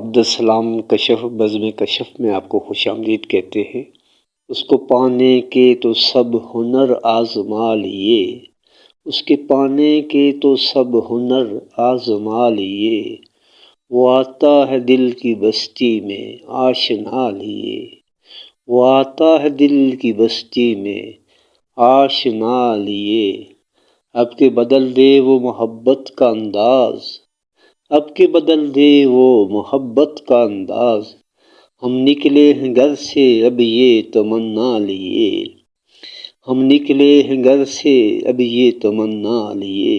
عبدالسلام کشف بزم کشف میں آپ کو خوش آمدید کہتے ہیں۔ اس کو پانے کے تو سب ہنر آزما لیے، اس کے پانے کے تو سب ہنر آزما لیے، وہ آتا ہے دل کی بستی میں آشنا لیے، وہ آتا ہے دل کی بستی میں آشنا لیے۔ اب کے بدل دے وہ محبت کا انداز، اب کے بدل دے وہ محبت کا انداز، ہم نکلے ہیں گھر سے اب یہ تمنا لیے، ہم نکلے ہیں گھر سے اب یہ تمنا لیے۔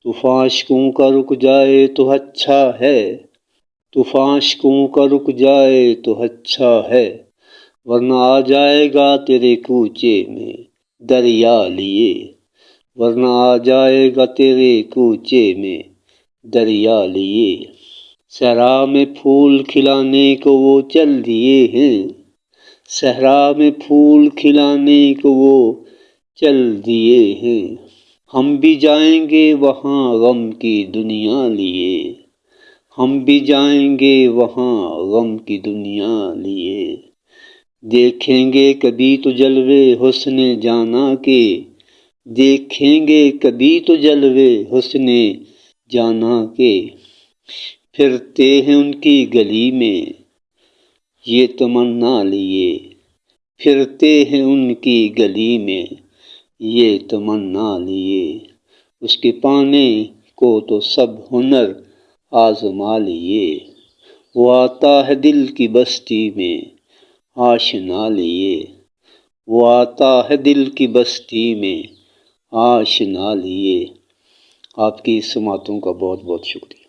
طوفان عشقوں کا رک جائے تو اچھا ہے، طوفان عشقوں کا رک جائے تو اچھا ہے، ورنہ آ جائے گا تیرے کوچے میں دریا لیے، ورنہ آ جائے گا تیرے کوچے میں دریا لیے۔ صحرا میں پھول کھلانے کو وہ چل دیے ہیں، صحرا میں پھول کھلانے کو وہ چل دیے ہیں، ہم بھی جائیں گے وہاں غم کی دنیا لیے، ہم بھی جائیں گے وہاں غم کی دنیا لیے۔ دیکھیں گے کبھی تو جلوے حسن جانا کے، دیکھیں گے کبھی تو جلوے حسن جانا کے، پھرتے ہیں ان کی گلی میں یہ تمنا لیے، پھرتے ہیں ان کی گلی میں یہ تمنا لیے۔ اس کے پانے کو تو سب ہنر آزما لیے، وہ آتا ہے دل کی بستی میں آشنا لیے، وہ آتا ہے دل کی بستی میں آشنا لیے۔ آپ کی سماعتوں کا بہت بہت شکریہ۔